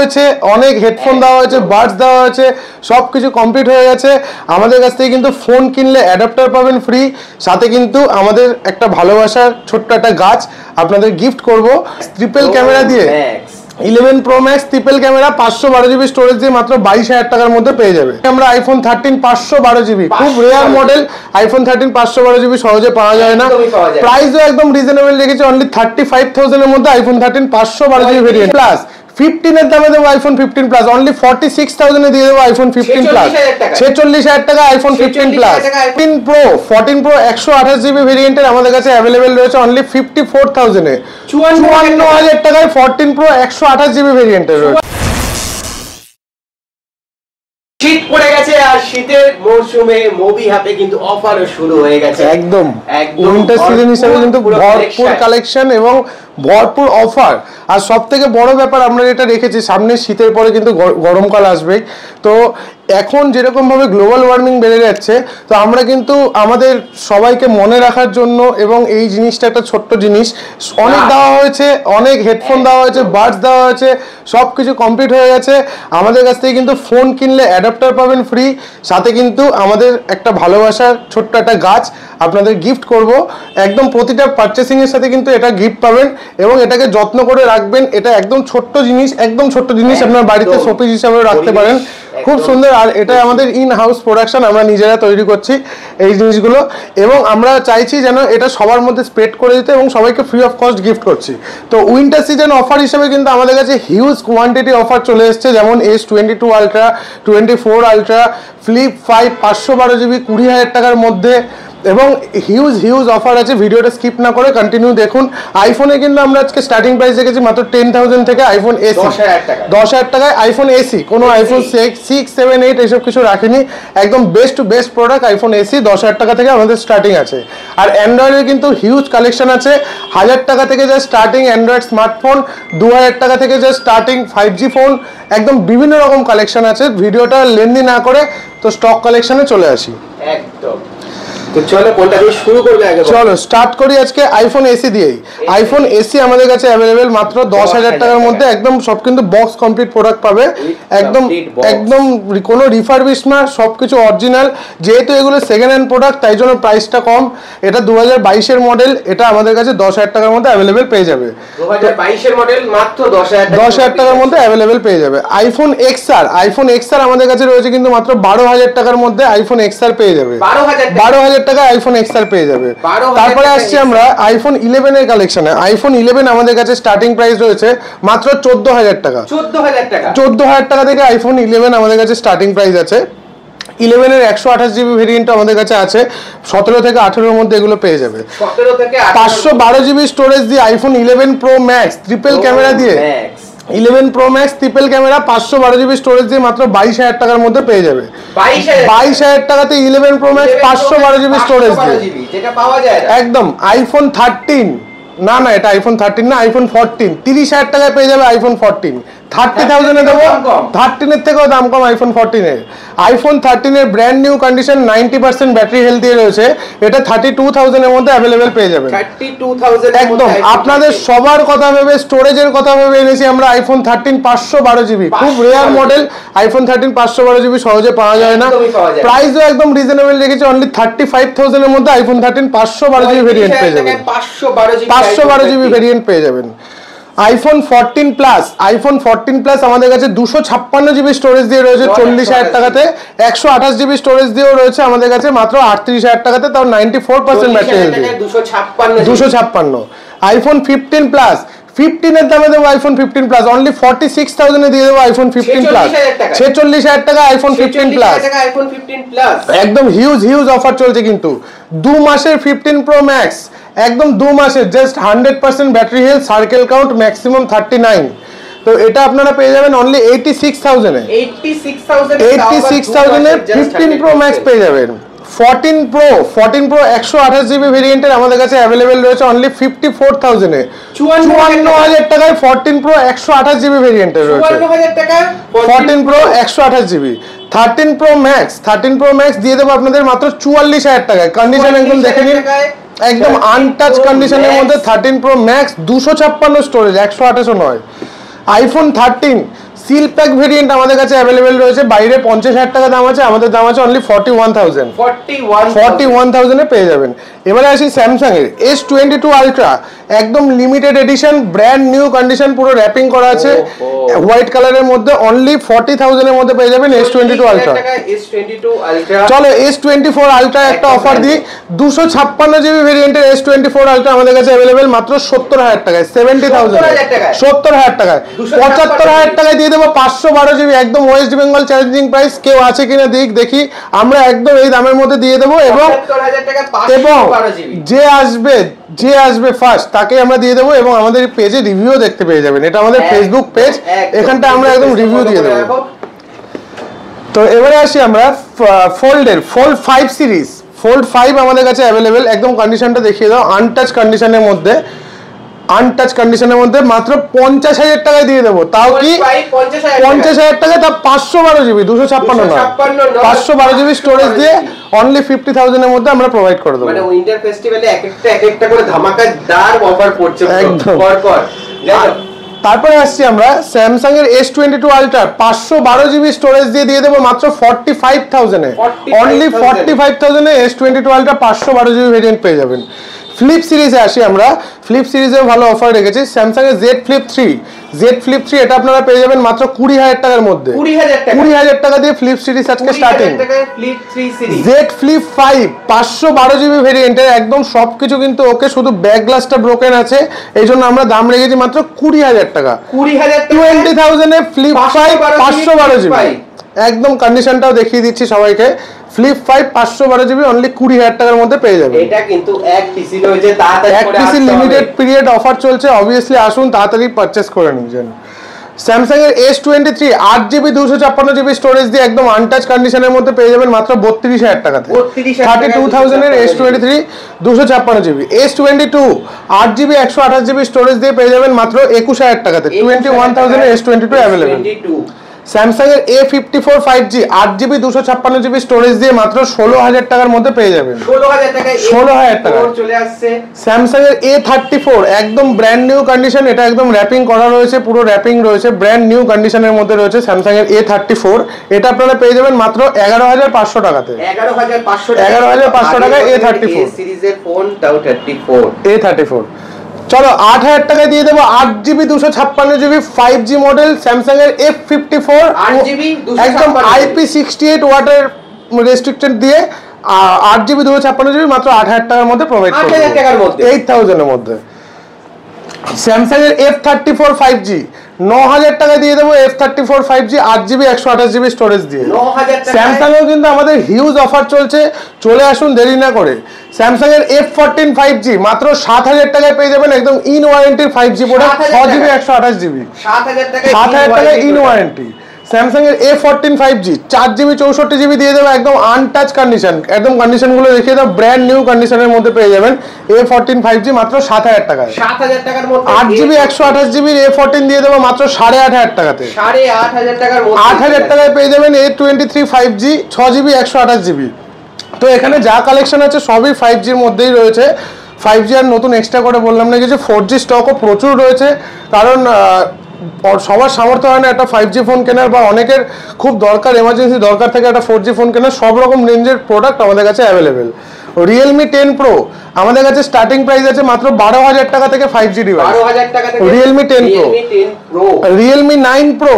হয়েছে, অনেক হেডফোন দেওয়া হয়েছে, বাডস দেওয়া হয়েছে, সব কিছু কমপ্লিট হয়ে গেছে। আমাদের কাছ থেকে কিন্তু ফোন কিনলে অ্যাডাপ্টার পাবেন ফ্রি, সাথে কিন্তু আমাদের একটা ভালোবাসার ছোট্ট একটা গাছ আপনাদের গিফট করব ট্রিপল ক্যামেরা দিয়ে। 11 Pro Max triple camera 512 GB storage দিয়ে মাত্র 22,000 টাকার মধ্যে পেয়ে যাবে। আমরা আইফোন 13 512 জিবি, খুব রেয়ার মডেল। আইফোন 13 512 জিবি সহজে পাওয়া যায় না। প্রাইসও একদম রিজনেবল রেখেছি, অনলি 35,000 এর মধ্যে আইফোন 13 512 জিবি ভেরিয়েন্ট প্লাস 15 এর দামে দেবো আইফোন 15 প্লাস, অনলি 46,000 এ দিয়ে দেবো আইফোন 15 প্লাস, 46,000 টাকা আইফোন 15 প্লাস। 14 Pro 128 জিবি ভেরিয়েন্টের আমাদের কাছে অ্যাভেলেবেল রয়েছে অনলি 54,000 এ, 54,000 টাকায় 14 Pro 128 জিবি ভেরিয়েন্টের রয়েছে। শীত পড়ে গেছে আর শীতের মৌসুমে মোবি হাতে কিন্তু অফারও শুরু হয়ে গেছে। একদম উইন্টার সিজন হিসেবে কিন্তু ভরপুর কালেকশন এবং ভরপুর অফার। আর সব থেকে বড় ব্যাপার আমরা যেটা রেখেছি, সামনে শীতের পরে কিন্তু গরমকাল আসবে। তো এখন যেরকমভাবে গ্লোবাল ওয়ার্মিং বেড়ে যাচ্ছে, তো আমরা কিন্তু আমাদের সবাইকে মনে রাখার জন্য, এবং এই জিনিসটা একটা ছোট্ট জিনিস, অনেক দেওয়া হয়েছে, অনেক হেডফোন দেওয়া হয়েছে, বাডস দেওয়া হয়েছে, সব কিছু কমপ্লিট হয়ে গেছে। আমাদের কাছ থেকে কিন্তু ফোন কিনলে অ্যাডাপ্টার পাবেন ফ্রি, সাথে কিন্তু আমাদের একটা ভালোবাসার ছোট্ট একটা গাছ আপনাদের গিফট করব। একদম প্রতিটা পারচেসিংয়ের সাথে কিন্তু এটা গিফট পাবেন, এবং এটাকে যত্ন করে রাখবেন। এটা একদম ছোট্ট জিনিস, একদম ছোট্ট জিনিস, আপনার বাড়িতে শোপিস হিসাবে রাখতে পারেন, খুব সুন্দর। আর এটা আমাদের ইন হাউস প্রোডাকশন, আমরা নিজেরা তৈরি করছি এই জিনিসগুলো, এবং আমরা চাইছি যেন এটা সবার মধ্যে স্প্রেড করে দিতে, এবং সবাইকে ফ্রি অফ কস্ট গিফট করছি। তো উইন্টার সিজন অফার হিসেবে কিন্তু আমাদের কাছে হিউজ কোয়ান্টিটি অফার চলে এসছে, যেমন S22 ultra, 24 ultra, flip 5 512 GB 20,000 টাকার মধ্যে, এবং হিউজ অফার আছে। ভিডিওটা স্কিপ না করে কন্টিনিউ দেখুন। আইফোনে কিন্তু আমরা আজকে স্টার্টিং প্রাইস রেখেছি মাত্র 10,000 থেকে আইফোন এসি, 10,000 টাকায় আইফোন এসি, কোনো আইফোন 6, 7, 8 এসব কিছু রাখিনি। একদম বেস্ট প্রোডাক্ট আইফোন এসি 10,000 টাকা থেকে আমাদের স্টার্টিং আছে। আর অ্যান্ড্রয়েডের কিন্তু হিউজ কালেকশন আছে, 1,000 টাকা থেকে যা স্টার্টিং অ্যান্ড্রয়েড স্মার্টফোন, 2,000 টাকা থেকে যা স্টার্টিং 5G ফোন, একদম বিভিন্ন রকম কালেকশন আছে। ভিডিওটা লেন্দি না করে তো স্টক কালেকশনে চলে আসি। একদম তো চলো কোনটা দিয়ে শুরু করবে আগে? চলো স্টার্ট করি আজকে আইফোন এসি দিয়েই। আইফোন এসি আমাদের কাছে অ্যাভেলেবেল মাত্র 10,000 টাকার মধ্যে, একদম সব কিন্তু বক্স কমপ্লিট প্রোডাক্ট পাবে, একদম কোনো রিফারবিশ না, সব কিছু অরিজিনাল। যেহেতু এগুলো সেকেন্ড হ্যান্ড প্রোডাক্ট, তাই জন্য প্রাইসটা কম। এটা 2022 এর মডেল, এটা আমাদের কাছে 10,000 টাকার মধ্যে অ্যাভেলেবেল পেয়ে যাবে। 2022 এর মডেল মাত্র 10,000 টাকার মধ্যে অ্যাভেলেবেল পেয়ে যাবে। আইফোন এক্সআর আমাদের কাছে রয়েছে কিন্তু মাত্র 12,000 টাকার মধ্যে আইফোন এক্সআর পেয়ে যাবে, 12,000 টাকায় আইফোন এক্সআর পেয়ে যাবে। তারপরে আসছি আমরা আইফোন 11 এর কালেকশনে। আইফোন 11 আমাদের কাছে স্টার্টিং প্রাইস রয়েছে মাত্র 14,000 টাকা, 14,000 টাকা থেকে আইফোন 11 আমাদের কাছে স্টার্টিং প্রাইস আছে। 11 এর 128 জিবি ভেরিয়েন্ট আমাদের কাছে আছে, 17 থেকে 18 এর মধ্যে এগুলো পেয়ে যাবে। 512 জিবি স্টোরেজ দিয়ে iPhone 11 Pro Max triple camera দিয়ে, 11 Pro Max triple camera 512 GB storage দিয়ে মাত্র 22,000 টাকার মধ্যে পেয়ে যাবে। 22,000 টাকাতে 11 Pro Max 512 জিবি স্টোরেজ দিয়ে, যেটা পাওয়া যায় একদম। আইফোন 13 না, এটা আইফোন 13 না, আইফোন 14 30,000 টাকায় পেয়ে যাবে আইফোন 14। 30,000 এ দেবো, 13 এর থেকেও দাম কম আইফোন 14 এর। আইফোন 13 এর brand new condition 90% battery health দিয়ে রয়েছে, এটা 32,000 এর মধ্যে অ্যাভেলেবেল পেয়ে যাবেন। 32,000 একদম আপনাদের সবার কথা ভেবে, স্টোরেজের কথা ভেবে এনেছি আমরা আইফোন 13 512 জিবি, খুব রেয়ার মডেল। আইফোন 13 512 জিবি সহজে পাওয়া যায় না। প্রাইসও একদম রিজনেবল রেখেছি, অনলি 35,000 এর মধ্যে আইফোন 13 512 জিবি ভেরিয়েন্ট পেয়ে যাবেন, 512 জিবি ভেরিয়েন্ট পেয়ে যাবেন। আইফোন 14 প্লাস আমাদের কাছে 256 জিবি স্টোরেজ দিয়ে রয়েছে 40,000 টাকাতে, 128 জিবি স্টোরেজ দিয়েও রয়েছে আমাদের কাছে মাত্র 38,000 টাকাতে, তাও 94% ব্যাটারি হেলথ দিয়ে, 256। আইফোন 15 এর দামে দেবো আইফোন 15 প্লাস, অনলি 46,000 এ দিয়ে দেবো আইফোন 15 প্লাস, 46,000 টাকা আইফোন 15 প্লাস, একদম হিউজ অফার চলছে কিন্তু। 2 মাসের 15 Pro Max, একদম 2 মাসের, just 100% battery health, circle count maximum 39। তো এটা আপনারা পেয়ে যাবেন অনলি 86,000 এ, 86,000 এ 15 Pro Max পেয়ে যাবেন। 14 Pro 128 জিবি ভেরিয়েন্টের আমাদের কাছে অ্যাভেলেবেল রয়েছে অনলি 54,000 এ, 54,000 টাকায় 14 Pro 128 জিবি ভেরিয়েন্টের রয়েছে, 14 Pro 128 জিবি। 13 Pro Max দিয়ে দেবো আপনাদের মাত্র 44,000 টাকায়। কন্ডিশন একদম দেখে নিন, একদম আনটাচ কন্ডিশনের মধ্যে 13 Pro Max 256 স্টোরেজ, 128 নয়। আইফোন 13 সিল প্যাক ভেরিয়েন্ট আমাদের কাছে অ্যাভেলেবেল রয়েছে, বাইরে 50,000 টাকা দাম আছে, আমাদের দাম আছে অনলি 41,000 এ পেয়ে যাবেন। এবারে আসি স্যামসাং এর S22 আলট্রা, একদম limited edition, brand new condition, পুরো র্যাপিং করা আছে, হোয়াইট কালারের মধ্যে অনলি 40,000 এর মধ্যে পেয়ে যাবেন S22 আলট্রা। চলো S24 আলট্রা একটা অফার দিই, 256 জিবি ভেরিয়েন্টের S24 আলট্রা আমাদের কাছে অ্যাভেলেবেল মাত্র 70,000 টাকায়, 70,000 70,000 টাকায়, 75,000 টাকায় দিয়ে দেবো 512 জিবি, একদম ওয়েস্ট বেঙ্গল চ্যালেঞ্জিং প্রাইস। কেউ আছে কিনা দেখি, আমরা একদম এই দামের মধ্যে দিয়ে দেবো। এবং যে আসবে ফার্স্ট তাকে আমরা দিয়ে দেবো, এবং আমাদের পেজে রিভিউ দেখতে পেয়ে যাবেন, এটা আমাদের ফেসবুক পেজ, এখানটা আমরা একদম রিভিউ দিয়ে দেবো। তো এবারে আসি আমরা ফোল্ড 5 সিরিজ, ফোল্ড 5 আমাদের কাছে অ্যাভেলেবেল, একদম কন্ডিশনটা দেখিয়ে দাও, আনটাচ কন্ডিশনের মধ্যে মাত্র 50,000 টাকায় দিয়ে দেবো। তাও কি 50,000 টাকায়, তা 512 জিবি, 256 নয়, 512 জিবি স্টোরেজ দিয়ে অনলি 50,000 এর মধ্যে আমরা প্রোভাইড করে দেবো। মানে উইন্টার ফেস্টিভ্যালে এক একটা করে ধামাকাদার অফার পড়ছে পর। তারপরে আসছি আমরা স্যামসাং এর S22 আলট্রা, 512 জিবি স্টোরেজ দিয়ে দেবো মাত্র 45,000 এ, অনলি 45,000 এ S22 আলট্রা 512 জিবি ভেরিয়েন্ট পেয়ে যাবেন। ফ্লিপ সিরিজে আসি আমরা, ফ্লিপ সিরিজেও ভালো অফার রেখেছি, স্যামসাং এর Z Flip 3 এটা আপনারা পেয়ে যাবেন মাত্র 20,000 টাকার মধ্যে, 20,000 টাকা দিয়ে ফ্লিপ সিরিজ আজকে স্টার্টিং। Z Flip 5 512 জিবি ভেরিয়েন্টের, একদম সবকিছু কিন্তু ওকে, শুধু ব্যাক গ্লাসটা ব্রোকেন আছে, এই জন্য আমরা দাম রেখেছি মাত্র 20,000 টাকা, 20,000 এ ফ্লিপ 5 512 জিবি, একদম কন্ডিশনটাও দেখিয়ে দিচ্ছি সবাইকে। ফ্লিপ 5 512 জিবি অনলি 20,000 টাকার মধ্যে পেয়ে যাবেন। এটা কিন্তু এক পিসি রয়েছে, তাড়াতাড়ি এক পিসি লিমিটেড পিরিয়ড অফার চলছে, অবভিয়াসলি আসুন তাড়াতাড়ি পারচেজ করে নিন। স্যামসাং এর S23 8GB 256 জিবি স্টোরেজ দিয়ে একদম আনটাচ কন্ডিশনের মধ্যে পেয়ে যাবেন মাত্র 32,000 টাকাতে, 32,000 এর S23 256 GB. S22 8GB 128 GB storage দিয়ে পেয়ে যাবেন মাত্র 21,000 টাকাতে, 21,000 এর S22 অ্যাভেলেবেল। স্যামসাং এর A54 5G 8GB 256 GB storage দিয়ে মাত্র 16,000 টাকার মধ্যে পেয়ে যাবেন, 16,000 টাকা চলে আসছে। স্যামসাং এর A34 একদম ব্র্যান্ড নিউ কন্ডিশন, এটা একদম র্যাপিং করা রয়েছে, পুরো র্যাপিং রয়েছে, ব্র্যান্ড নিউ কন্ডিশনের মধ্যে রয়েছে স্যামসাং এর A34, এটা আপনারা পেয়ে যাবেন মাত্র 11,500 টাকাতে, 11,500 টাকায় A34 সিরিজের ফোন, তাও 34 A34। চলো 8,000 টাকায় দিয়ে দেবো 8GB 256 GB 5G model Samsung এর F54, 8GB একদম IP68 ওয়াটের রেস্ট্রিক্টেড দিয়ে 8GB 256 জিবি মাত্র 8,000 টাকার মধ্যে প্রোভাইড করব, 8,000 টাকার মধ্যে, 8,000 এর মধ্যে। স্যামসাং এর F34 5G 9,000 টাকা দিয়ে দেবো, F34 5G 8GB 128 GB storage দিয়ে। স্যামসাং এও কিন্তু আমাদের হিউজ অফার চলছে, চলে আসুন দেরি না করে। স্যামসাং এর F14 5G মাত্র 7,000 টাকায় পেয়ে যাবেন, একদম in ওয়ারেন্টির 5G product, 6GB 128 GB, 7,000 টাকায় ইন ওয়ারেন্টি। স্যামসাং এর A14 5G 4GB 64 জিবি দিয়ে দেবো, একদম আনটাচ কন্ডিশন, একদম কন্ডিশনগুলো দেখিয়ে দাও, ব্র্যান্ড নিউ কন্ডিশনের মধ্যে পেয়ে যাবেন A14 5G মাত্র 7,000 টাকায়, 7,000 টাকার মধ্যে। 8GB 128 জিবি A14 দিয়ে দেবো মাত্র 8,500 টাকাতে, 8,500 টাকার মধ্যে, 8,000 টাকায় পেয়ে যাবেন A23 5G 6GB 128 জিবি। তো এখানে যা কালেকশন আছে সবই 5G এর মধ্যেই রয়েছে, 5G আর নতুন এক্সট্রা করে বললাম না কিছু, 4G স্টকও প্রচুর রয়েছে, কারণ সবার সামর্থ্য হয় না একটা 5G ফোন কেনার, বা অনেকের খুব দরকার, এমার্জেন্সি দরকার থেকে একটা 4G ফোন কেনার, সব রকম রেঞ্জের প্রোডাক্ট আমাদের কাছে অ্যাভেলেবেল। Realme 10 Pro আমাদের কাছে স্টার্টিং প্রাইস আছে মাত্র 12,000 টাকা থেকে 5G ডিভাইস, 12,000 টাকা থেকে Realme 10 Pro, Realme 9 Pro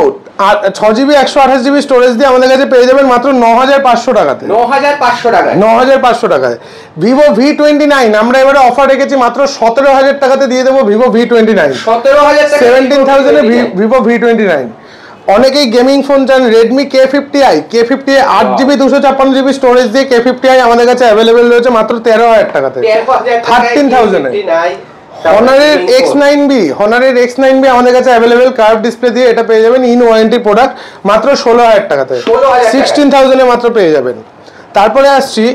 6GB 128 GB storage দিয়ে আমাদের কাছে পেয়ে যাবেন মাত্র 9,500 টাকাতে, 9,500 টাকায়। Vivo V29 আমরা এবারে অফার রেখেছি মাত্র 17,000 টাকাতে দিয়ে দেবো Vivo V29, 17,000 এ Vivo V29। অনেকেই গেমিং ফোন চান, Redmi K50i 8GB 256 GB storage দিয়ে K50i আমাদের কাছে অ্যাভেলেবেল রয়েছে মাত্র 13,000 টাকাতে, 13,000 এ। Honorer X9B আমাদের কাছে অ্যাভেলেবেল কার্ভ ডিসপ্লে দিয়ে, এটা পেয়ে যাবেন ইন ওয়ারেন্টি প্রোডাক্ট মাত্র 16,000 টাকাতে, 16,000 এ মাত্র পেয়ে যাবেন। তারপরে আসছি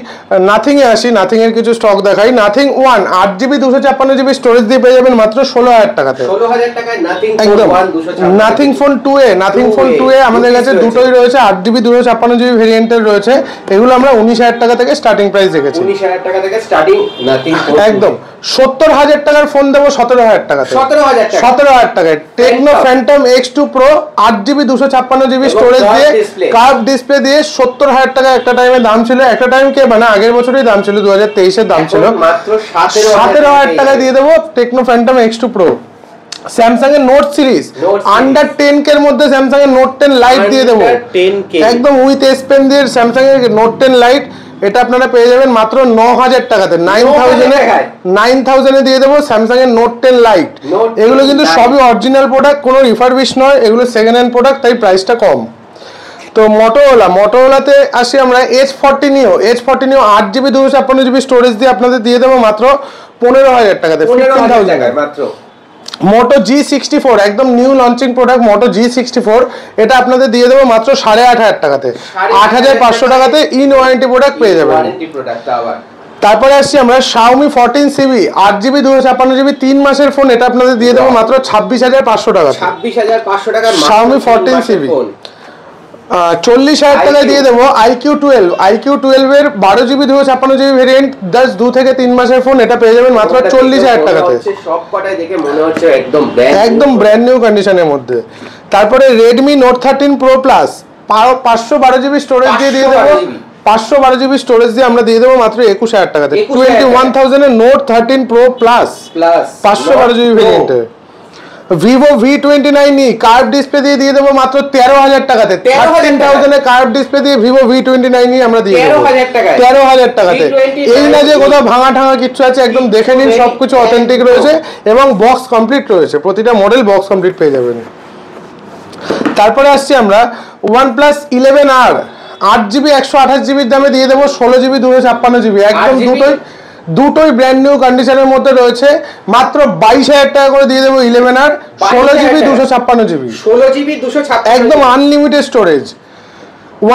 নাথিং এ আসি, নাথিং এর কিছু স্টক দেখাই। নাথিং 1 8GB 256GB স্টোরেজ দিয়ে পেয়ে যাবেন মাত্র 16,000 টাকাতে। 16,000 টাকায় নাথিং একদম। Phone 256। Nothing phone 2A, nothing phone 2A আমাদের কাছে দুটোই রয়েছে, 8GB 256GB ভেরিয়েন্টের রয়েছে। এগুলো আমরা 19,000 টাকা থেকে স্টার্টিং প্রাইস রেখেছি। 19,000 টাকা থেকে স্টার্টিং নাথিং ফোন। একদম 70,000 টাকার ফোন দেবো 17,000 টাকাতে। 17,000 টাকায় Tecno Phantom X2 Pro 8GB 256GB storage দিয়ে কার্ভ ডিসপ্লে দিয়ে 70,000 টাকা একটা টাইমে দাম ছিল। একটা টাইম কে মানে আগের বছরই দাম ছিল, 2023 এর দাম ছিল। মাত্র 17,000 টাকা দিয়ে দেবো Tecno Phantom X2 Pro। Samsung এর নোট সিরিজ আন্ডার 10K এর মধ্যে স্যামসাং এর নোট 10 লাইট দিয়ে দেবো একদম উইথ এস পেন দিয়ে। স্যামসাং এর নোট 10 লাইট এটা আপনারা পেয়ে যাবেন মাত্র 9,000 টাকাতে। 9,000 এ দিয়ে দেবো স্যামসাং এর নোট 10 লাইট। এগুলো কিন্তু সবই অরিজিনাল প্রোডাক্ট, কোনো রিফারবিশ নয়, এগুলো সেকেন্ড হ্যান্ড প্রোডাক্ট, তাই প্রাইসটা কম। তো মোটোরোলাতে আসি আমরা। H40 Neo 8GB 256GB storage দিয়ে আপনাদের দিয়ে দেবো মাত্র 15,000 টাকাতে। 15,000 মাত্র। মোটো G64 একদম নিউ লঞ্চিং প্রোডাক্ট, মোটো G64 এটা আপনাদের দিয়ে দেবো মাত্র 8,500 টাকাতে। 8,500 টাকাতে ইন ওয়ারেন্টি প্রোডাক্ট পেয়ে যাবেন। তারপরে আসছি আমরা Xiaomi 14CB 8GB 256GB 3 মাসের ফোন, এটা আপনাদের দিয়ে দেবো মাত্র 26,500 টাকাতে। 26,500 টাকার Xiaomi 14CB 40,000 টাকায় দিয়ে দেবো iQ12 এর 12GB 256GB ভেরিয়েন্ট, জাস্ট 2 থেকে 3 মাসের ফোন, এটা পেয়ে যাবেন মাত্র 40,000 টাকাতে। সবকটাই দেখে মনে হচ্ছে একদম ব্র্যান্ড নিউ কন্ডিশনের মধ্যে। তারপরে Redmi Note 13 Pro Plus 512GB storage দিয়ে দেবো 512GB স্টোরেজ দিয়ে আমরা দিয়ে দেবো মাত্র 21,000 টাকাতে। 21,000 এর Note 13 Pro Plus 512GB ভেরিয়েন্টে। Vivo V29e curve display দিয়ে দেবো মাত্র 13,000 টাকাতে। 13,000 এ কার্ভ ডিসপ্লে দিয়ে Vivo V29e আমরা দিয়ে দেবো 13,000 টাকাতে। এই না যে কোথাও ভাঙা ঠাঙা কিছু আছে, একদম দেখে নিন সবকিছু অথেন্টিক রয়েছে এবং বক্স কমপ্লিট রয়েছে, প্রতিটা মডেল বক্স কমপ্লিট পেয়ে যাবেন। তারপরে আসছি আমরা OnePlus 11R 8GB 128GB দামে দিয়ে দেবো 16GB 256GB একদম দুটোই ব্র্যান্ড নিউ কন্ডিশনের মধ্যে রয়েছে। মাত্র 22,000 টাকা করে দিয়ে দেবো 11R 16GB 256GB একদম unlimited storage.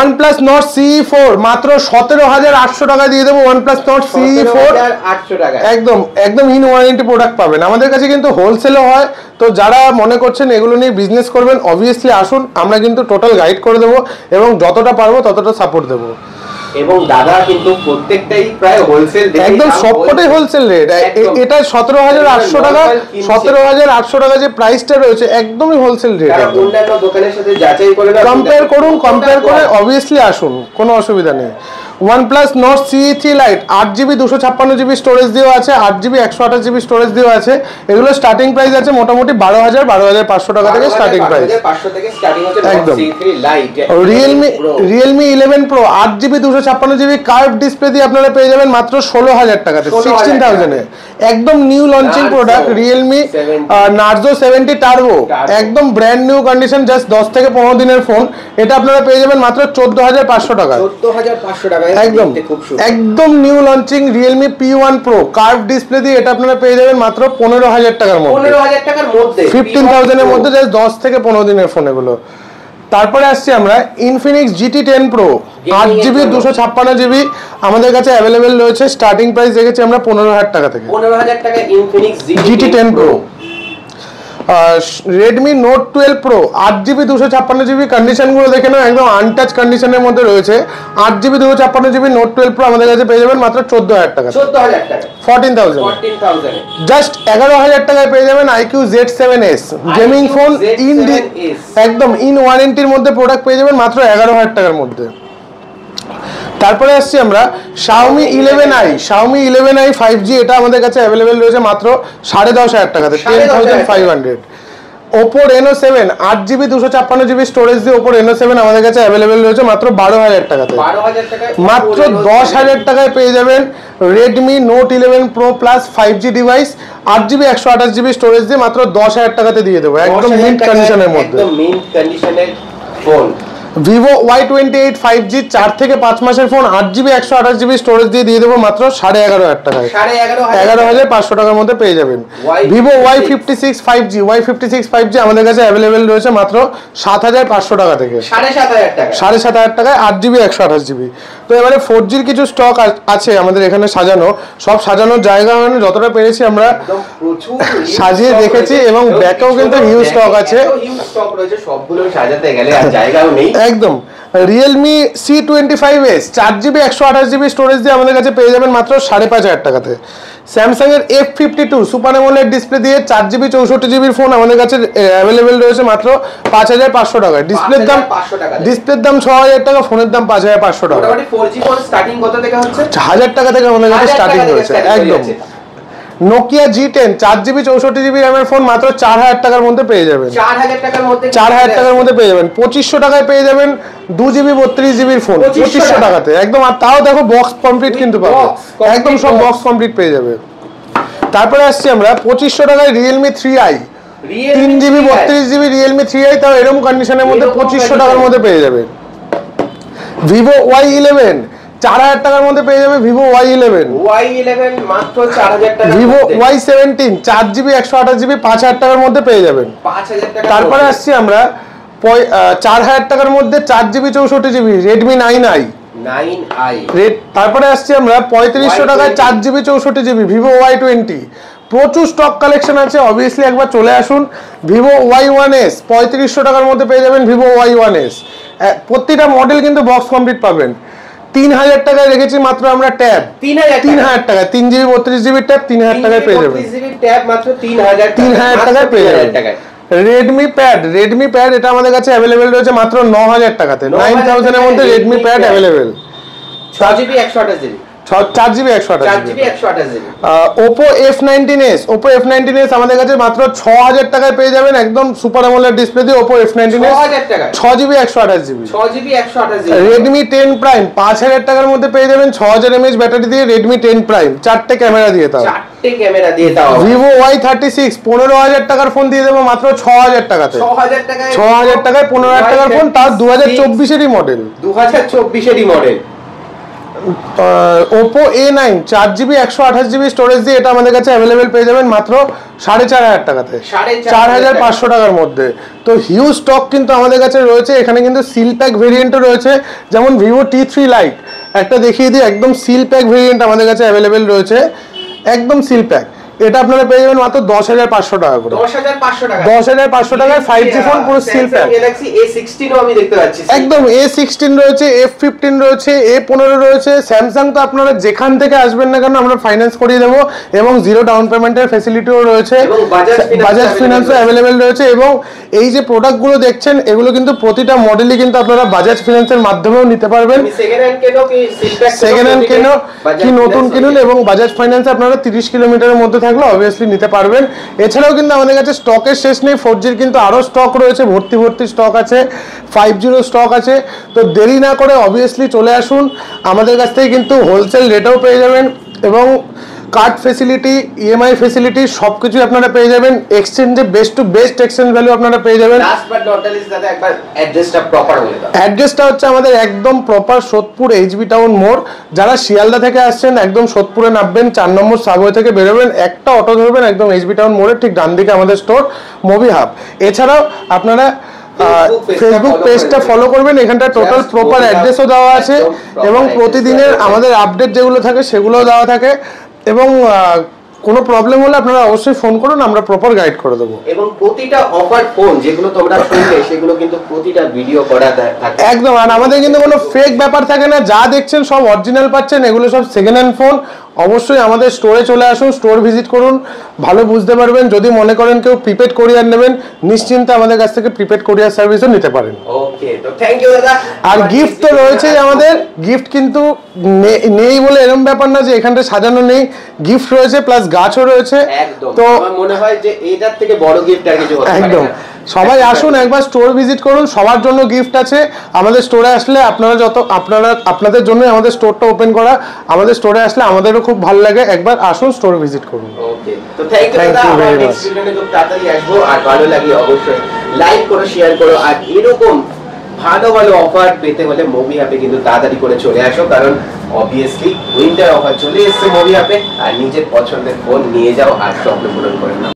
OnePlus Nord CE4 মাত্র 17,800 টাকা দিয়ে দেবো। OnePlus Nord CE4 একদম ইন ওয়ারেন্টি প্রোডাক্ট পাবেন। আমাদের কাছে কিন্তু হোলসেলও হয়, তো যারা মনে করছেন এগুলো নিয়ে বিজনেস করবেন অবভিয়াসলি আসুন, আমরা কিন্তু টোটাল গাইড করে দেবো এবং যতটা পারবো ততটা সাপোর্ট দেবো। এবং দাদা কিন্তু প্রত্যেকটাই প্রায় হোলসেল, একদম সবকটাই হোলসেল রেট। এটা 17,800 টাকা 17,800 টাকা যে প্রাইসটা রয়েছে একদমই হোলসেল রেট। অন্যান্য দোকানের সাথে যাচাই করে কম্পেয়ার করে অবভিয়াসলি আসুন, কোনো অসুবিধা নেই। OnePlus Nord CE3 Lite 8GB 256GB storage দিয়েও আছে, 8GB 128GB স্টোরেজ দিয়েও আছে। এগুলো স্টার্টিং প্রাইস আছে মোটামুটি 12,500 টাকা থেকে স্টার্টিং প্রাইস। একদম Realme 11 Pro 8GB 256GB curve display দিয়ে আপনারা পেয়ে যাবেন মাত্র 16,000 টাকাতে 16,000 এ। একদম new launching product Realme Narzo 70 Turbo একদম ব্র্যান্ড নিউ কন্ডিশন, জাস্ট 10 থেকে 15 দিনের ফোন, এটা আপনারা পেয়ে যাবেন মাত্র 14,500 টাকা। 14,500 টাকা একদম new launching Realme P1 Pro curve display দিয়ে এটা আপনারা পেয়ে যাবেন মাত্র 15,000 টাকার মধ্যে। 15,000 এর মধ্যে জাস্ট 10 থেকে 15 দিনের ফোন এগুলো। তারপরে আসছি আমরা Infinix GT10 Pro 8GB 256GB আমাদের কাছে অ্যাভেলেবেল রয়েছে। স্টার্টিং প্রাইস রেখেছি আমরা 15,000 টাকা থেকে। 15,000 টাকা Infinix GT10 Pro। Redmi Note 12 Pro 8GB 256GB কন্ডিশনগুলো দেখে নাও, একদম আনটাচ কন্ডিশনের মধ্যে রয়েছে। 8GB 256GB Note 12 Pro আমাদের কাছে পেয়ে যাবেন মাত্র 14,000 টাকা। 14,000 জাস্ট 11,000 টাকায় পেয়ে যাবেন iQ Z7s গেমিং ফোন একদম ইন ওয়ারেন্টির মধ্যে প্রোডাক্ট পেয়ে যাবেন মাত্র 11,000 টাকার মধ্যে। তারপরে আসছি আমরা Xiaomi 11i 5G, এটা আমাদের কাছে অ্যাভেলেবেল রয়েছে মাত্র 10,500 টাকাতে 10,500। Oppo Reno7 8GB 256GB storage দিয়ে Oppo Reno7 আমাদের কাছে অ্যাভেলেবেল রয়েছে মাত্র 12,000 টাকাতে। মাত্র 10,000 টাকায় পেয়ে যাবেন Redmi Note 11 Pro Plus 5G device 8GB 128GB storage দিয়ে মাত্র 10,000 টাকাতে দিয়ে দেবো একদম মিন্ট কন্ডিশনের মধ্যে। একদম মিন্ট কন্ডিশনের ফোন Vivo Y28 5G 4 থেকে 5 মাসের ফোন 8GB 128GB স্টোরেজ দিয়ে দেবো মাত্র 11,500 টাকায়। 11,500 টাকার মধ্যে পেয়ে যাবেন। Vivo Y56 5G Y56 5G আমাদের কাছে অ্যাভেলেবেল রয়েছে মাত্র 7,500 টাকা থেকে। 7,500 টাকায় 8GB 128GB। তো এবারে 4Gর কিছু স্টক আছে আমাদের এখানে সাজানো, সব সাজানোর জায়গা মানে যতটা পেরেছি আমরা সাজিয়ে দেখেছি এবং ব্যাকেও কিন্তু হিউজ স্টক আছে। সবগুলো সাজাতে গেলে আর জায়গাও নেই। একদম Realme C25s 4GB 128GB storage দিয়ে আমাদের কাছে পেয়ে যাবেন মাত্র 5,500 টাকাতে। Samsung এর F52 সুপার অ্যামোলেড ডিসপ্লে দিয়ে 4GB 64GB ফোন আমাদের কাছে অ্যাভেলেবেল রয়েছে মাত্র 5,500 টাকায়। ডিসপ্লের দাম 6,000 টাকা, ফোনের দাম 5,500 টাকা। মোটামুটি 4G ফোন স্টার্টিং কত থেকে হচ্ছে? 1,000 টাকা থেকে আমাদের কাছে স্টার্টিং রয়েছে। একদম Nokia G10 4GB 64GB র্যামের ফোন মাত্র 4,000 টাকার মধ্যে পেয়ে যাবেন। 4,000 টাকার মধ্যে 4,000 টাকার মধ্যে পেয়ে যাবেন। 2,500 টাকায় পেয়ে যাবেন 2GB 32GB ফোন 2,500 টাকাতে একদম। আর তাও দেখো বক্স কমপ্লিট কিন্তু পাবে, একদম সব বক্স কমপ্লিট পেয়ে যাবে। তারপরে আসছি আমরা 2,500 টাকায় Realme 3i 3GB 32GB Realme 3i তাও এরকম কন্ডিশনের মধ্যে 2,500 টাকার মধ্যে পেয়ে যাবে। Vivo Y11 4,000 টাকার মধ্যে পেয়ে যাবে Vivo Y11 মাত্র 4,000 টাকা। Vivo Y17 4GB 128GB 5,000 টাকার মধ্যে পেয়ে যাবেন। 5,000 টাকা। তারপরে আসছি আমরা 4,000 টাকার মধ্যে 4GB 64GB Redmi 9i। তারপরে আসছি আমরা 3,500 টাকায় 4GB 64GB Vivo Y20। প্রচুর স্টক কালেকশন আছে, অবভিয়াসলি একবার চলে আসুন। Vivo Y1s 3,500 টাকার মধ্যে পেয়ে যাবেন Vivo Y1s। প্রত্যেকটা মডেল কিন্তু বক্স কমপ্লিট পাবেন। 3,000 টাকায় রেখেছি মাত্র আমরা ট্যাব 3,000 টাকায় 3GB 32GB ট্যাব 3,000 টাকায় পেয়ে যাবেন। 32GB ট্যাব মাত্র 3,000 টাকায় পেয়ে যাবেন। Redmi Pad এটা আমাদের কাছে অ্যাভেলেবেল রয়েছে মাত্র 9,000 টাকাতে। 9,000 এর মধ্যে Redmi Pad available 6GB 128GB 4GB 128GB। Oppo F19s আমাদের কাছে মাত্র 6,000 টাকায় পেয়ে যাবেন একদম সুপার অ্যামোলেড ডিসপ্লে দিয়ে Oppo F19s 6GB 128GB। Redmi 10 Prime 5,000 টাকার মধ্যে পেয়ে যাবেন 6,000 mAh ব্যাটারি দিয়ে Redmi 10 Prime 4টে ক্যামেরা দিয়ে তাও। Vivo Y36 15,000 টাকার ফোন দিয়ে দেবো মাত্র 6,000 টাকাতে। 6,000 টাকায় 15,000 টাকার ফোন, তার 2024-এরই model. Oppo A9 4GB 128GB storage দিয়ে এটা আমাদের কাছে অ্যাভেলেবেল পেয়ে যাবেন মাত্র 4,500 টাকাতে, 4,500 টাকার মধ্যে। তো হিউজ স্টক কিন্তু আমাদের কাছে রয়েছে। এখানে কিন্তু সিল প্যাক ভেরিয়েন্টও রয়েছে, যেমন Vivo T3 Lite একটা দেখিয়ে দিই, একদম সিল প্যাক ভেরিয়েন্ট আমাদের কাছে অ্যাভেলেবেল রয়েছে, একদম সিল প্যাক। এটা আপনারা পেয়ে যাবেন মাত্র 10,500 টাকা করে। 10,500 টাকায় 5G ফোন পুরো সিল প্যাক। একদম A16 রয়েছে, F15 রয়েছে, A15 রয়েছে। স্যামসাং তো আপনারা যেখান থেকে আসবেন না কেন আমরা ফাইন্যান্স করিয়ে দেবো এবং জিরো ডাউন পেমেন্টের ফ্যাসিলিটিও রয়েছে, বাজাজ ফিনান্সও অ্যাভেলেবেল রয়েছে। এবং এই যে প্রোডাক্টগুলো দেখছেন এগুলো কিন্তু প্রতিটা মডেলই কিন্তু আপনারা বাজাজ ফিনান্সের মাধ্যমেও নিতে পারবেন। সেকেন্ড হ্যান্ড কেনো কি নতুন কিনুন এবং বাজাজ ফাইন্যান্সে আপনারা 30 কিলোমিটারের মধ্যে থাকলে অবভিয়াসলি নিতে পারবেন। এছাড়াও কিন্তু আমাদের কাছে স্টকের শেষ নেই। 4Gর কিন্তু আরও স্টক রয়েছে, ভর্তি স্টক আছে, 5Gরও স্টক আছে। তো দেরি না করে অবভিয়াসলি চলে আসুন আমাদের কাছ থেকে, কিন্তু হোলসেল রেটেও পেয়ে যাবেন এবং কার্ড ফেসিলিটি, EMI ফেসিলিটি সব কিছুই আপনারা পেয়ে যাবেন। এক্সচেঞ্জে best to best exchange value আপনারা পেয়ে যাবেন। অ্যাড্রেসটা হচ্ছে আমাদের একদম প্রপার সোদপুর HB টাউন মোড়। যারা শিয়ালদা থেকে আসছেন একদম সোদপুরে নামবেন, 4 নম্বর সাবওয়ে থেকে বেরোবেন, একটা অটো ধরবেন, একদম HB টাউন মোড়ের ঠিক ডান দিকে আমাদের স্টোর মোবি হাব। এছাড়াও আপনারা ফেসবুক পেজটা ফলো করবেন, এখানটা টোটাল প্রপার অ্যাড্রেসও দেওয়া আছে এবং প্রতিদিনের আমাদের আপডেট যেগুলো থাকে সেগুলোও দেওয়া থাকে। এবং কোনো প্রবলেম হলে আপনারা অবশ্যই ফোন করুন, আমরা প্রপার গাইড করে দেবো। এবং প্রতিটা অফার ফোন যেগুলো তোমরা শুনলে সেগুলো কিন্তু প্রতিটা ভিডিও করা থাকে একদম। আর আমাদের কিন্তু কোনো ফেক ব্যাপার থাকে না, যা দেখছেন সব অরিজিনাল পাচ্ছেন, এগুলো সব সেকেন্ড হ্যান্ড ফোন। অবশ্যই আমাদের স্টোরে চলে আসুন, স্টোর ভিজিট করুন, ভালো বুঝতে পারবেন। যদি মনে করেন কেউ প্রিপেড কোরিয়ার নেবেন, নিশ্চিন্তে আমাদের কাছ থেকে প্রিপেড কোরিয়ার সার্ভিসও নিতে পারেন। ওকে, তো থ্যাংক ইউ দাদা। আর গিফট তো রয়েছেই আমাদের, গিফট কিন্তু নেই বলে এরকম ব্যাপার না যে এখানটা সাজানো নেই, গিফট রয়েছে প্লাস গাছও রয়েছে। তো আমার মনে হয় যে এটার থেকে বড় গিফট আর কিছু হতে পারে না। একদম, সবাই আসুন একবার স্টোর ভিজিট করুন, সবার জন্য গিফট আছে। আমাদের স্টোরে আসলে আপনাদের জন্য আমাদের স্টোরটা ওপেন করা, আমাদের স্টোরে আসলে আমাদেরও খুব ভালো লাগে। একবার আসুন, স্টোর ভিজিট করুন। ওকে, তো থ্যাংক ইউ দাদা। আমরা নেক্সট ভিডিওতে খুব তাড়াতাড়ি আসবো। আর ভালো লাগে অবশ্যই লাইক করো, শেয়ার করো। আর এরকম ভালো ভালো অফার পেতে হলে মোবি অ্যাপে কিন্তু তাড়াতাড়ি করে চলে আসো, কারণ অবভিয়াসলি উইন্টার অফার চলে এসেছে মোবি অ্যাপে। আর নিজের পছন্দের ফোন নিয়ে যাও আর স্বপ্ন পূরণ করে নাও।